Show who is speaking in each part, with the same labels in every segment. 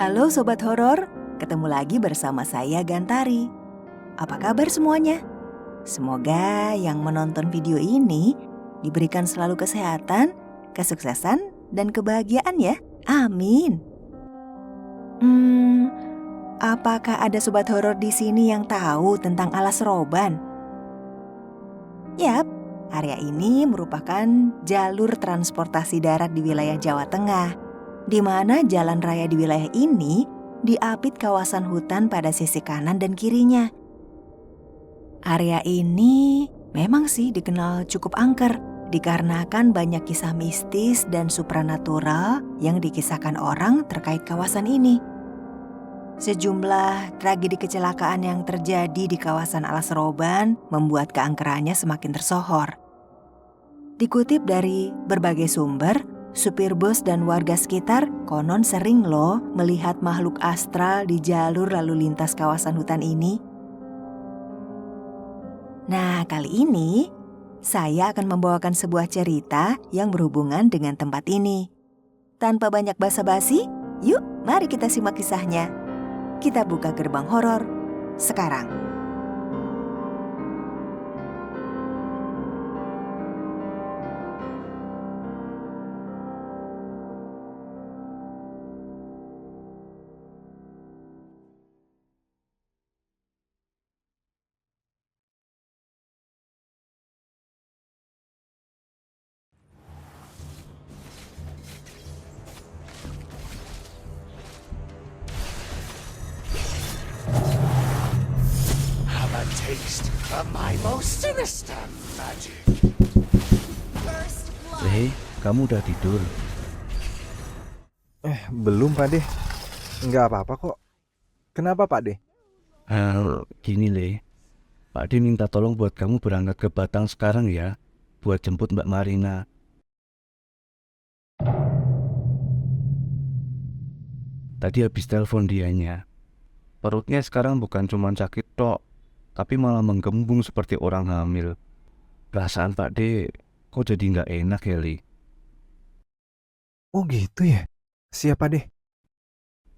Speaker 1: Halo Sobat Horor, ketemu lagi bersama saya Gantari. Apa kabar semuanya? Semoga yang menonton video ini diberikan selalu kesehatan, kesuksesan, dan kebahagiaan ya. Amin. Apakah ada Sobat Horor di sini yang tahu tentang Alas Roban? Yap, area ini merupakan jalur transportasi darat di wilayah Jawa Tengah, di mana jalan raya di wilayah ini diapit kawasan hutan pada sisi kanan dan kirinya. Area ini memang sih dikenal cukup angker, dikarenakan banyak kisah mistis dan supranatural yang dikisahkan orang terkait kawasan ini. Sejumlah tragedi kecelakaan yang terjadi di kawasan Alas Roban membuat keangkerannya semakin tersohor. Dikutip dari berbagai sumber, supir bus dan warga sekitar konon sering loh melihat makhluk astral di jalur lalu lintas kawasan hutan ini. Nah, kali ini saya akan membawakan sebuah cerita yang berhubungan dengan tempat ini. Tanpa banyak basa-basi, yuk mari kita simak kisahnya. Kita buka gerbang horor sekarang.
Speaker 2: Taste of my most sinister magic.
Speaker 3: Kamu udah tidur?
Speaker 4: Belum Pak De. Nggak apa-apa kok. Kenapa Pak De?
Speaker 3: Gini Le, Pak De minta tolong buat kamu berangkat ke Batang sekarang ya, buat jemput Mbak Marina. Tadi habis telepon dianya. Perutnya sekarang bukan cuma sakit tok, tapi malah menggembung seperti orang hamil. Perasaan Pak De kok jadi nggak enak ya, Li?
Speaker 4: Oh gitu ya? Siapa deh?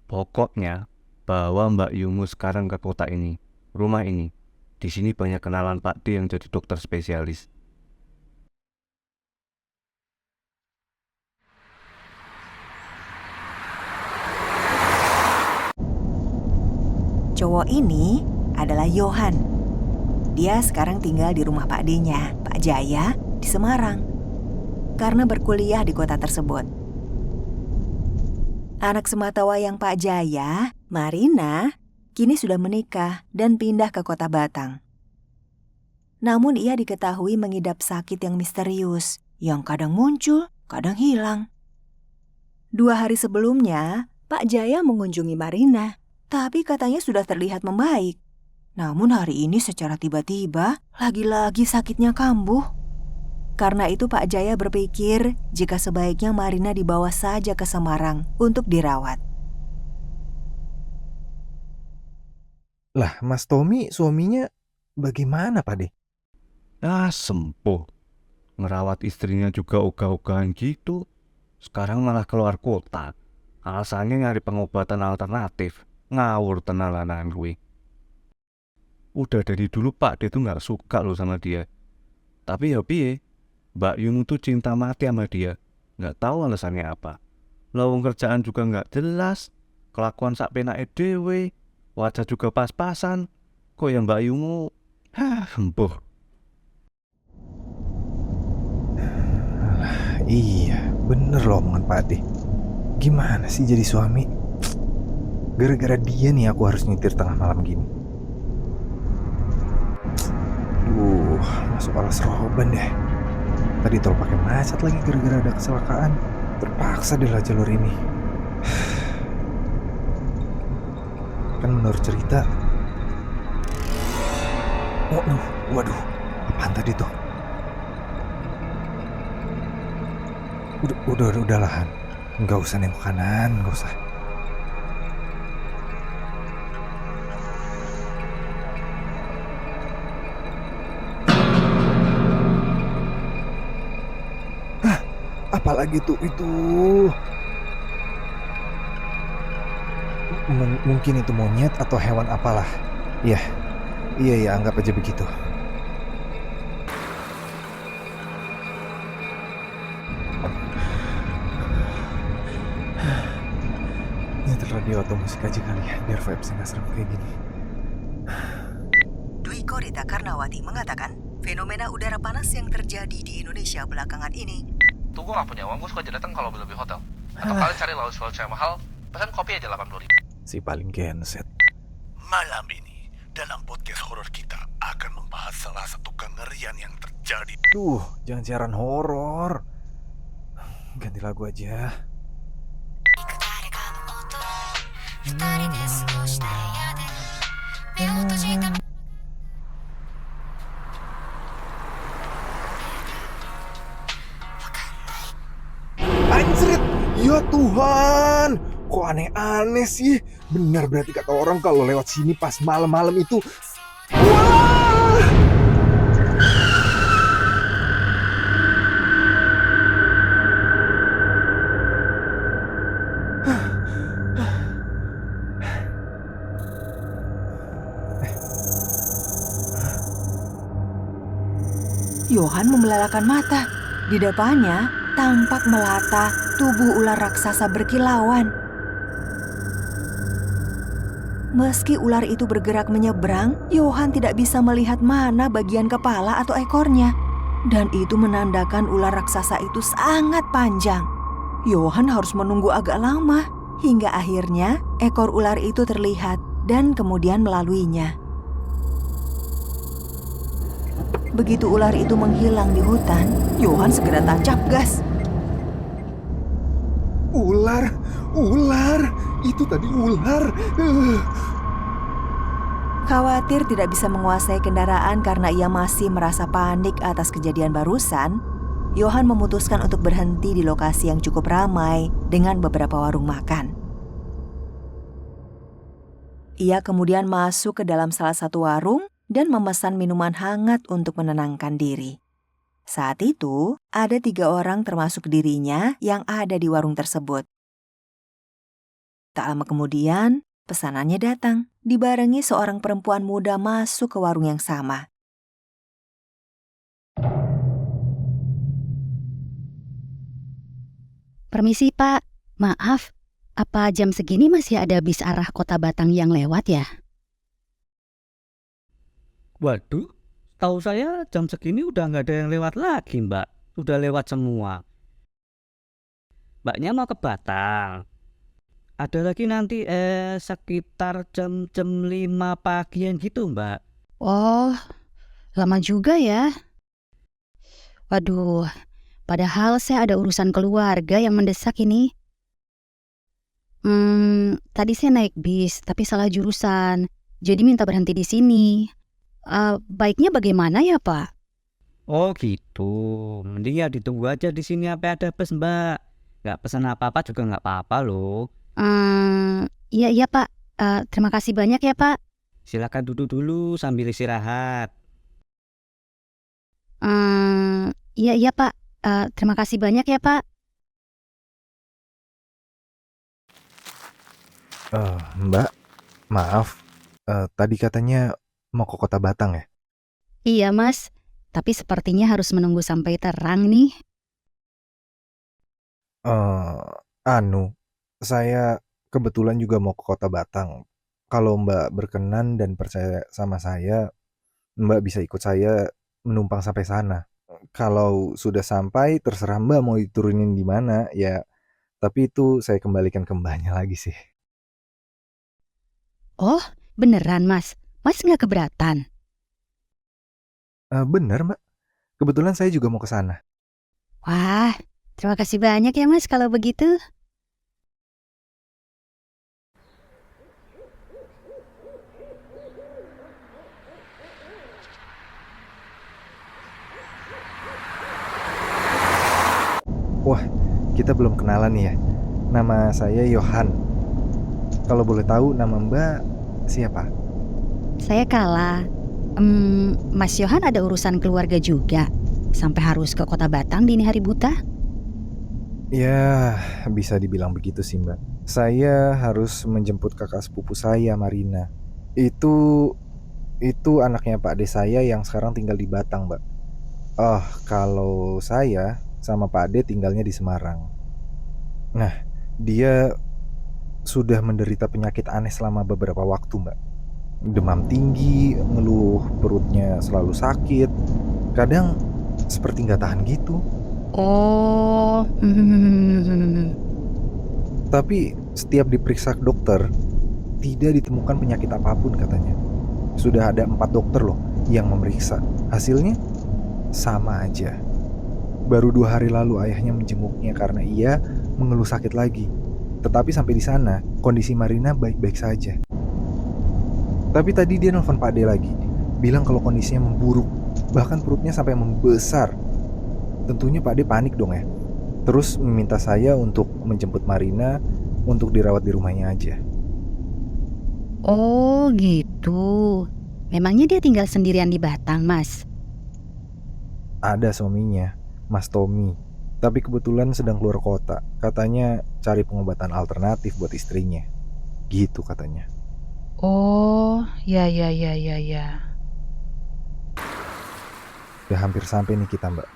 Speaker 3: Pokoknya, bawa Mbak Yumu sekarang ke kota ini, rumah ini. Di sini banyak kenalan Pak De yang jadi dokter spesialis.
Speaker 1: Cowok ini adalah Johan. Dia sekarang tinggal di rumah Pak D-nya, Pak Jaya, di Semarang. Karena berkuliah di kota tersebut. Anak sematawayang Pak Jaya, Marina, kini sudah menikah dan pindah ke kota Batang. Namun ia diketahui mengidap sakit yang misterius, yang kadang muncul, kadang hilang. 2 hari sebelumnya, Pak Jaya mengunjungi Marina, tapi katanya sudah terlihat membaik. Namun hari ini secara tiba-tiba, lagi-lagi sakitnya kambuh. Karena itu Pak Jaya berpikir jika sebaiknya Marina dibawa saja ke Semarang untuk dirawat.
Speaker 4: Lah, Mas Tommy suaminya bagaimana Pak De?
Speaker 3: Sempuh. Ngerawat istrinya juga ogah-ogahan gitu. Sekarang malah keluar kota. Alasannya nyari pengobatan alternatif. Ngawur tenalan gue. Udah dari dulu Pak De tuh gak suka loh sama dia. Tapi ya piye, Mbak Yunu tuh cinta mati sama dia. Gak tahu alasannya apa. Lowong kerjaan juga gak jelas. Kelakuan sak penake dhewe. Wajah juga pas-pasan. Kok ya Mbak Yunu? Empuh.
Speaker 4: Iya, bener loh omongan Pak De. Gimana sih jadi suami? Gara-gara dia nih aku harus nyetir tengah malam gini. Masuk Alas Roban deh. Tadi tol pakai macet lagi gara-gara ada kecelakaan. Terpaksa deh lah jalur ini. Kan menurut cerita. Waduh, apaan tadi tuh? Udah lah Han. Nggak usah nengok kanan, nggak usah. Apalagi tuh itu. Mungkin itu monyet atau hewan apalah. Iya, iya, anggap aja begitu. Nyetel radio atau musik aja kali ya, biar vibes nggak serem kayak gini.
Speaker 1: Dwiko Rita Karnawati mengatakan, fenomena udara panas yang terjadi di Indonesia belakangan ini.
Speaker 5: Tuh gue gak punya uang, gue suka aja datang kalau belum di hotel. Atau kalian cari lounge yang mahal, pesan kopi aja 80.000.
Speaker 4: Si paling genset.
Speaker 2: Malam ini, dalam podcast horor kita akan membahas salah satu kengerian yang terjadi.
Speaker 4: Duh, jangan siaran horor. Ganti lagu aja. Anjrit, ya Tuhan, kok aneh-aneh sih. Benar berarti kata orang kalau lewat sini pas malam-malam itu. Wah!
Speaker 1: Yohan membelalakan mata. Di depannya tampak melata tubuh ular raksasa berkilauan. Meski ular itu bergerak menyeberang, Yohan tidak bisa melihat mana bagian kepala atau ekornya. Dan itu menandakan ular raksasa itu sangat panjang. Yohan harus menunggu agak lama, hingga akhirnya ekor ular itu terlihat dan kemudian melaluinya. Begitu ular itu menghilang di hutan, Yohan segera tancap gas.
Speaker 4: Ular, itu tadi ular.
Speaker 1: Khawatir tidak bisa menguasai kendaraan karena ia masih merasa panik atas kejadian barusan, Yohan memutuskan untuk berhenti di lokasi yang cukup ramai dengan beberapa warung makan. Ia kemudian masuk ke dalam salah satu warung dan memesan minuman hangat untuk menenangkan diri. Saat itu, ada 3 orang termasuk dirinya yang ada di warung tersebut. Tak lama kemudian, pesanannya datang, dibarengi seorang perempuan muda masuk ke warung yang sama.
Speaker 6: Permisi Pak, maaf, apa jam segini masih ada bis arah Kota Batang yang lewat ya?
Speaker 7: Waduh, tahu saya jam segini udah nggak ada yang lewat lagi, Mbak. Udah lewat semua. Mbaknya mau ke Batang. Ada lagi nanti sekitar jam 5 pagian gitu, Mbak.
Speaker 6: Oh, lama juga ya. Waduh, padahal saya ada urusan keluarga yang mendesak ini. Tadi saya naik bis, tapi salah jurusan. Jadi minta berhenti di sini. Baiknya bagaimana ya, Pak?
Speaker 7: Oh gitu, mending ya ditunggu aja di sini sampai ada bus, Mbak. Nggak pesan apa-apa juga nggak apa-apa loh.
Speaker 6: Iya Pak. Terima kasih banyak ya Pak.
Speaker 7: Silakan duduk dulu sambil istirahat.
Speaker 6: Iya Pak. Terima kasih banyak ya Pak.
Speaker 4: Mbak, maaf. Tadi katanya mau ke Kota Batang ya?
Speaker 6: Iya Mas, tapi sepertinya harus menunggu sampai terang nih.
Speaker 4: Saya kebetulan juga mau ke Kota Batang. Kalau Mbak berkenan dan percaya sama saya, Mbak bisa ikut saya menumpang sampai sana. Kalau sudah sampai, terserah Mbak mau diturunin di mana ya. Tapi itu saya kembalikan ke Mbaknya lagi sih.
Speaker 6: Oh, beneran Mas? Mas nggak keberatan?
Speaker 4: Bener Mbak. Kebetulan saya juga mau ke sana.
Speaker 6: Wah, terima kasih banyak ya Mas kalau begitu.
Speaker 4: Wah, kita belum kenalan nih ya. Nama saya Yohan. Kalau boleh tahu nama Mbak siapa?
Speaker 6: Saya Kala. Mas Yohan ada urusan keluarga juga. Sampai harus ke Kota Batang dini hari buta?
Speaker 4: Ya, bisa dibilang begitu sih Mbak. Saya harus menjemput kakak sepupu saya, Marina. Itu anaknya Pak De saya yang sekarang tinggal di Batang, Mbak. Oh, kalau saya sama Pak De tinggalnya di Semarang. Nah, dia sudah menderita penyakit aneh selama beberapa waktu, Mbak. Demam tinggi, ngeluh perutnya selalu sakit. Kadang seperti nggak tahan gitu.
Speaker 6: Oh,
Speaker 4: Tapi setiap diperiksa ke dokter, tidak ditemukan penyakit apapun katanya. Sudah ada 4 dokter loh yang memeriksa. Hasilnya sama aja. Baru 2 hari lalu ayahnya menjenguknya karena ia mengeluh sakit lagi. Tetapi sampai di sana, kondisi Marina baik-baik saja. Tapi tadi dia nelfon Pak De lagi, bilang kalau kondisinya memburuk, bahkan perutnya sampai membesar. Tentunya Pak De panik dong ya. Terus meminta saya untuk menjemput Marina untuk dirawat di rumahnya aja.
Speaker 6: oh gitu. Memangnya dia tinggal sendirian di Batang, Mas?
Speaker 4: Ada suaminya, Mas Tommy. Tapi kebetulan sedang keluar kota. Katanya cari pengobatan alternatif buat istrinya. Gitu katanya.
Speaker 6: Oh, ya.
Speaker 4: Udah hampir sampai nih kita, Mbak.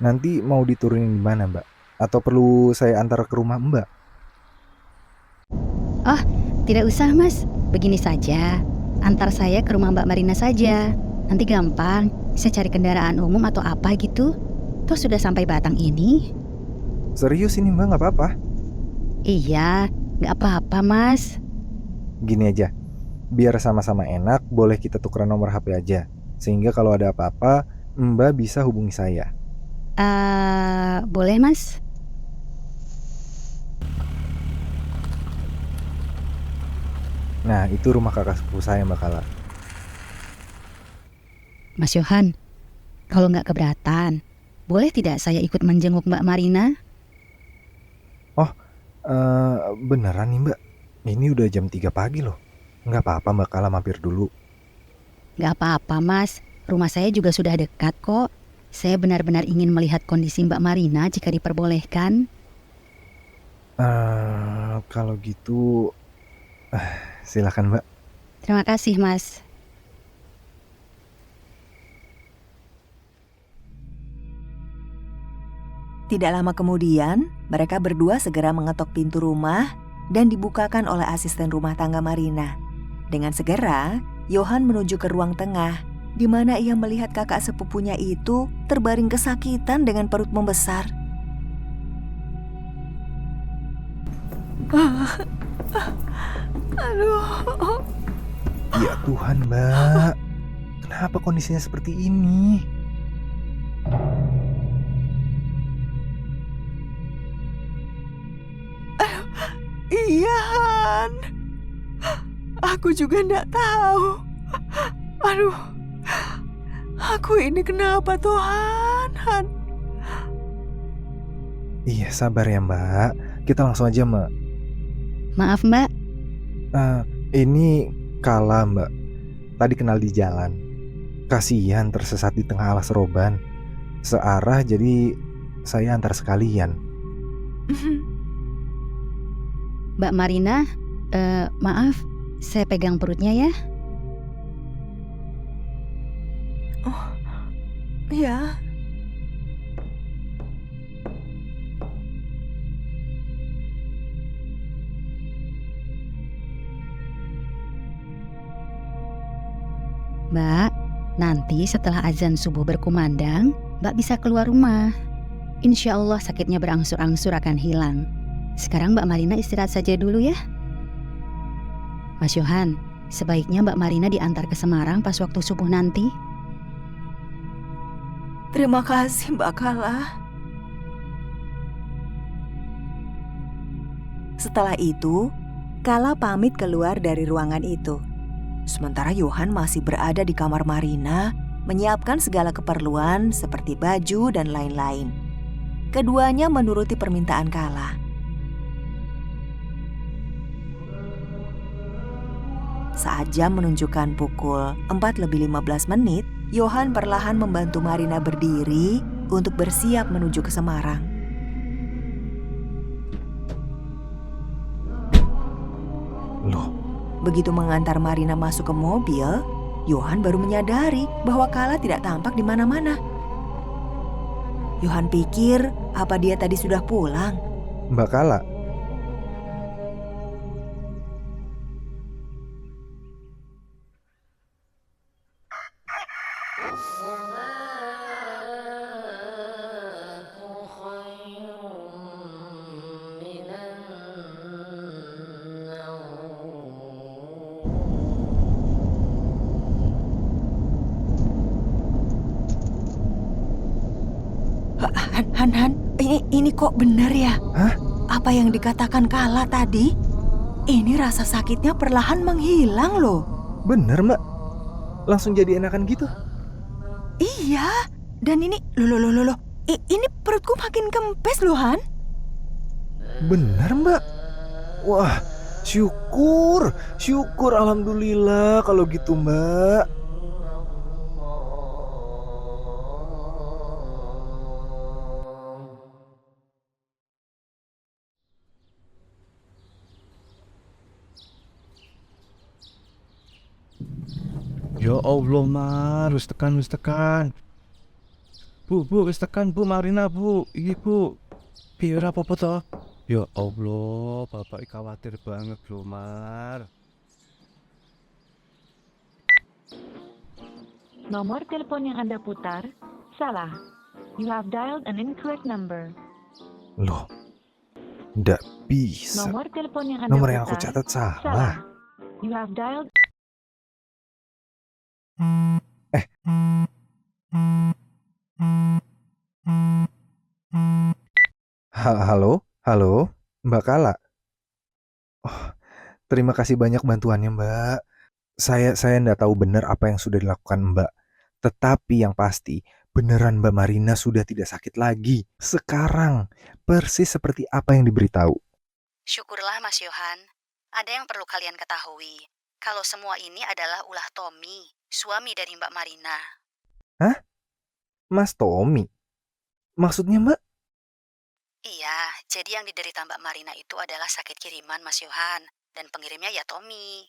Speaker 4: Nanti mau diturunin di mana, Mbak? Atau perlu saya antar ke rumah Mbak?
Speaker 6: Tidak usah, Mas. Begini saja. Antar saya ke rumah Mbak Marina saja. Nanti gampang. Bisa cari kendaraan umum atau apa gitu. Toh sudah sampai Batang ini.
Speaker 4: Serius ini Mbak, nggak apa-apa?
Speaker 6: Iya, nggak apa-apa, Mas.
Speaker 4: Gini aja, biar sama-sama enak, boleh kita tukeran nomor HP aja. Sehingga kalau ada apa-apa, Mbak bisa hubungi saya.
Speaker 6: Boleh, Mas?
Speaker 4: Nah, itu rumah kakak sepupu saya Mbak Kala.
Speaker 6: Mas Yohan, kalau nggak keberatan, boleh tidak saya ikut menjenguk Mbak Marina?
Speaker 4: Beneran nih Mbak, ini udah jam 3 pagi loh. Nggak apa-apa Mbak Kala mampir dulu.
Speaker 6: Nggak apa-apa, Mas. Rumah saya juga sudah dekat kok. Saya benar-benar ingin melihat kondisi Mbak Marina jika diperbolehkan.
Speaker 4: Kalau gitu, silakan Mbak.
Speaker 6: Terima kasih, Mas.
Speaker 1: Tidak lama kemudian, mereka berdua segera mengetok pintu rumah dan dibukakan oleh asisten rumah tangga Marina. Dengan segera, Yohan menuju ke ruang tengah, di mana ia melihat kakak sepupunya itu terbaring kesakitan dengan perut membesar. Aduh.
Speaker 4: Ya Tuhan Mbak, kenapa kondisinya seperti ini?
Speaker 1: Iya, Han. Aku juga nggak tahu. Aduh, aku ini kenapa Tuhan, Han?
Speaker 4: Iya sabar ya Mbak, kita langsung aja Mbak.
Speaker 6: Maaf, Mbak.
Speaker 4: Ini Kala Mbak, tadi kenal di jalan. Kasihan tersesat di tengah alas roban. Searah jadi saya antar sekalian.
Speaker 6: Mbak Marina, maaf, saya pegang perutnya ya.
Speaker 1: Oh, ya.
Speaker 6: Mbak, nanti setelah azan subuh berkumandang, Mbak bisa keluar rumah. Insya Allah sakitnya berangsur-angsur akan hilang. Sekarang Mbak Marina istirahat saja dulu ya. Mas Yohan, sebaiknya Mbak Marina diantar ke Semarang pas waktu subuh nanti.
Speaker 1: Terima kasih Mbak Kala. Setelah itu, Kala pamit keluar dari ruangan itu. Sementara Yohan masih berada di kamar Marina, menyiapkan segala keperluan seperti baju dan lain-lain. Keduanya menuruti permintaan Kala. Saat jam menunjukkan pukul 4:15, Yohan perlahan membantu Marina berdiri untuk bersiap menuju ke Semarang.
Speaker 4: Loh,
Speaker 1: Begitu mengantar Marina masuk ke mobil, Johan baru menyadari bahwa Kala tidak tampak di mana-mana. Johan pikir apa dia tadi sudah pulang.
Speaker 4: Mbak Kala.
Speaker 1: Han, ini kok benar ya?
Speaker 4: Hah?
Speaker 1: Apa yang dikatakan Kala tadi? Ini rasa sakitnya perlahan menghilang loh.
Speaker 4: Bener Mbak? Langsung jadi enakan gitu?
Speaker 1: Iya, dan ini loh. Ini perutku makin kempes loh, Han.
Speaker 4: Bener Mbak? Wah, syukur alhamdulillah kalau gitu Mbak.
Speaker 3: Ya Allah, Mar, wis tekan. Bu, wis tekan, Bu, Marina, Bu. Iki, Bu. Piye ora apa-apa to? Ya Allah, Bapak iki khawatir banget lho, Mar.
Speaker 8: Nomor telepon yang Anda putar salah. You have dialed an incorrect number.
Speaker 4: Loh, nggak bisa.
Speaker 8: Nomor telepon yang Anda
Speaker 4: Nomor
Speaker 8: putar
Speaker 4: yang aku catat salah.
Speaker 8: salah. You have dialed
Speaker 4: Halo, Mbak Kala. Oh, terima kasih banyak bantuannya Mbak. Saya nggak tahu benar apa yang sudah dilakukan Mbak. Tetapi yang pasti, beneran Mbak Marina sudah tidak sakit lagi. Sekarang, persis seperti apa yang diberitahu.
Speaker 6: Syukurlah Mas Johan. Ada yang perlu kalian ketahui. Kalau semua ini adalah ulah Tommy, suami dari Mbak Marina.
Speaker 4: Mas Tommy? Maksudnya Mbak?
Speaker 6: Iya, jadi yang diderita Mbak Marina itu adalah sakit kiriman Mas Johan. Dan pengirimnya ya Tommy.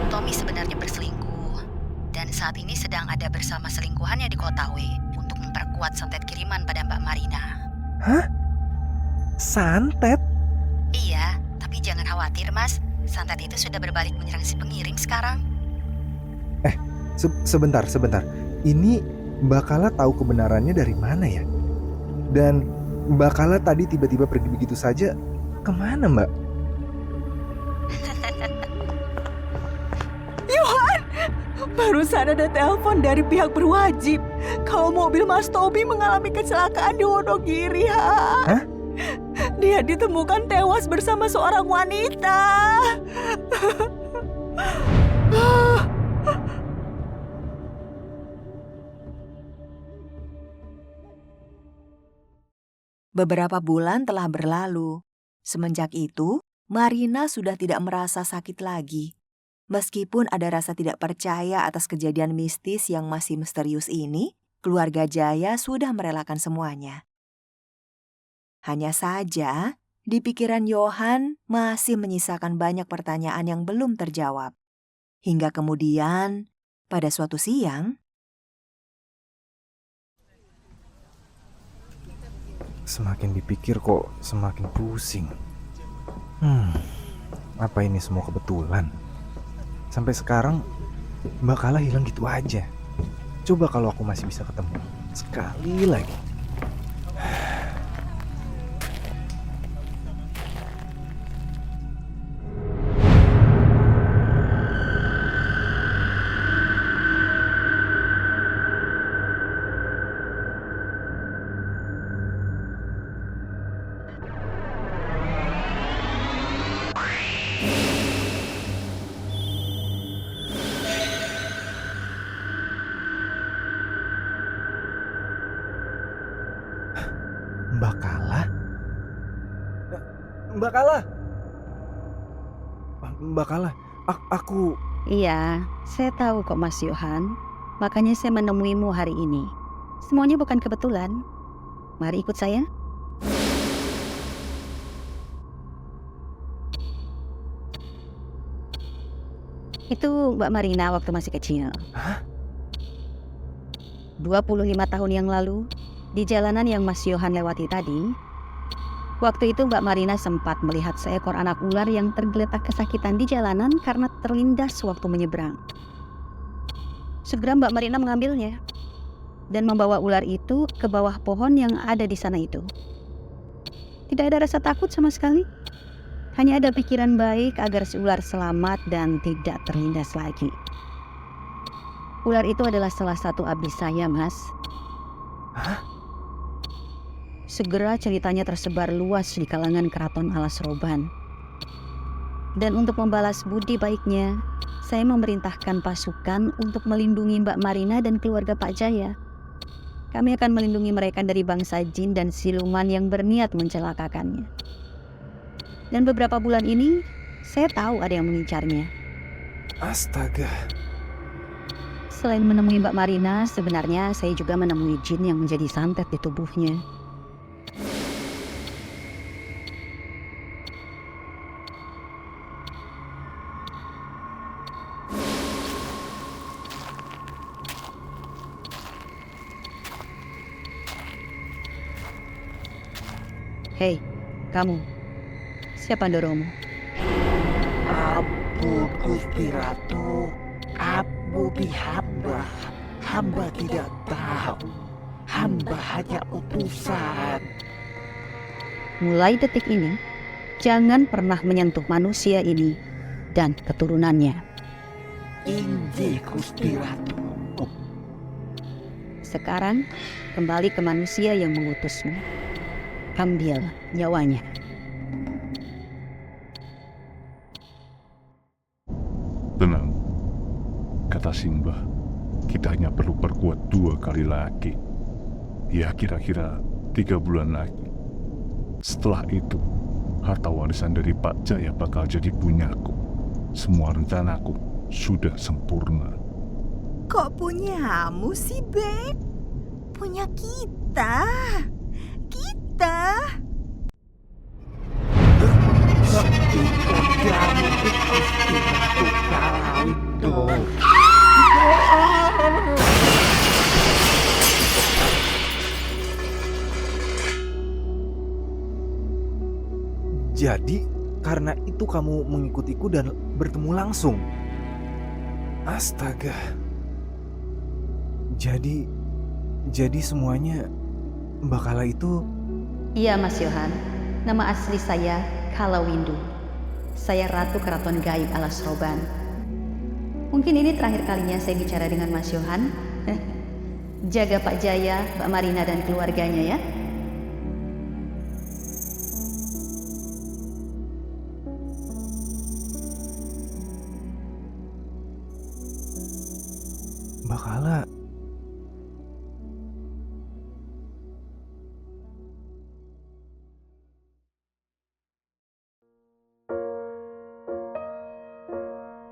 Speaker 6: Tommy sebenarnya berselingkuh. Dan saat ini sedang ada bersama selingkuhannya di kota W untuk memperkuat santet kiriman pada Mbak Marina.
Speaker 4: Hah? Santet?
Speaker 6: Iya, tapi jangan khawatir Mas. Santet itu sudah berbalik menyerang si pengirim sekarang.
Speaker 4: Sebentar. Ini Mbak Kala tahu kebenarannya dari mana ya? Dan Mbak Kala tadi tiba-tiba pergi begitu saja. Kemana Mbak?
Speaker 1: Johan, barusan ada telepon dari pihak berwajib. Kalau mobil Mas Tommy mengalami kecelakaan di Wonogiri, ha?
Speaker 4: Hah?
Speaker 1: Dia ditemukan tewas bersama seorang wanita. Beberapa bulan telah berlalu. Semenjak itu, Marina sudah tidak merasa sakit lagi. Meskipun ada rasa tidak percaya atas kejadian mistis yang masih misterius ini, keluarga Jaya sudah merelakan semuanya. Hanya saja, di pikiran Johan masih menyisakan banyak pertanyaan yang belum terjawab. Hingga kemudian, pada suatu siang,
Speaker 4: Semakin dipikir kok semakin pusing. Apa ini semua kebetulan? Sampai sekarang Mbak Kala hilang gitu aja. Coba kalau aku masih bisa ketemu sekali lagi. Mbak Kala? Mbak Kala? Mbak Kala, aku...
Speaker 6: Iya, saya tahu kok Mas Johan. Makanya saya menemuimu hari ini. Semuanya bukan kebetulan. Mari ikut saya. Itu Mbak Marina waktu masih kecil. 25 tahun yang lalu, di jalanan yang Mas Yohan lewati tadi, waktu itu Mbak Marina sempat melihat seekor anak ular yang tergeletak kesakitan di jalanan karena terlindas waktu menyeberang. Segera Mbak Marina mengambilnya dan membawa ular itu ke bawah pohon yang ada di sana itu. Tidak ada rasa takut sama sekali. Hanya ada pikiran baik agar si ular selamat dan tidak terlindas lagi. Ular itu adalah salah satu abdi saya, Mas.
Speaker 4: Hah?
Speaker 6: Segera ceritanya tersebar luas di kalangan keraton Alas Roban. Dan untuk membalas budi baiknya, saya memerintahkan pasukan untuk melindungi Mbak Marina dan keluarga Pak Jaya. Kami akan melindungi mereka dari bangsa jin dan siluman yang berniat mencelakakannya. Dan beberapa bulan ini, saya tahu ada yang mengincarnya.
Speaker 4: Astaga.
Speaker 6: Selain menemui Mbak Marina, sebenarnya saya juga menemui jin yang menjadi santet di tubuhnya. Hei, kamu. Siapa dorongmu?
Speaker 9: Ampun Gusti Ratu, ampuni hamba. Hamba tidak tahu. Hamba hanya utusan.
Speaker 6: Mulai detik ini, jangan pernah menyentuh manusia ini dan keturunannya.
Speaker 9: Inji Gusti Ratu.
Speaker 6: Sekarang, kembali ke manusia yang mengutusmu. Ambil nyawanya.
Speaker 2: Tenang, kata Simbah, kita hanya perlu perkuat 2 kali lagi. Ya kira-kira 3 bulan lagi. Setelah itu, harta warisan dari Pak Jaya bakal jadi punyaku. Semua rencanaku sudah sempurna.
Speaker 1: Kok punyamu sih, Bek? Punya kita. Kita.
Speaker 9: Sakti kodamu Gusti Ratu Kalawindo.
Speaker 4: Jadi karena itu kamu mengikutiku dan bertemu langsung. Astaga. Jadi semuanya Mbak Kala itu...
Speaker 6: Iya Mas Yohan, nama asli saya Kala Windu. Saya Ratu Keraton Gaib Alas Roban. Mungkin ini terakhir kalinya saya bicara dengan Mas Yohan. Jaga Pak Jaya, Mbak Marina dan keluarganya ya.
Speaker 4: Mbak Kala...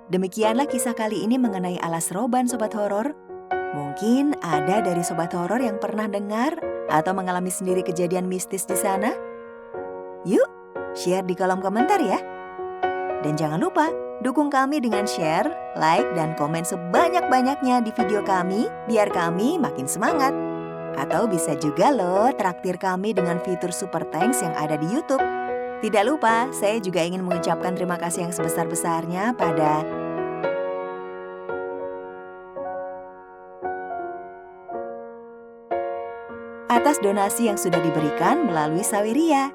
Speaker 1: Demikianlah kisah kali ini mengenai Alas Roban, Sobat Horor. Mungkin ada dari Sobat Horor yang pernah dengar atau mengalami sendiri kejadian mistis di sana. Yuk, share di kolom komentar ya. Dan jangan lupa, dukung kami dengan share, like, dan komen sebanyak-banyaknya di video kami, biar kami makin semangat. Atau bisa juga loh traktir kami dengan fitur Super Thanks yang ada di YouTube. Tidak lupa, saya juga ingin mengucapkan terima kasih yang sebesar-besarnya pada atas donasi yang sudah diberikan melalui Saweria.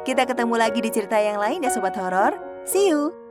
Speaker 1: Kita ketemu lagi di cerita yang lain ya Sobat Horor. See you!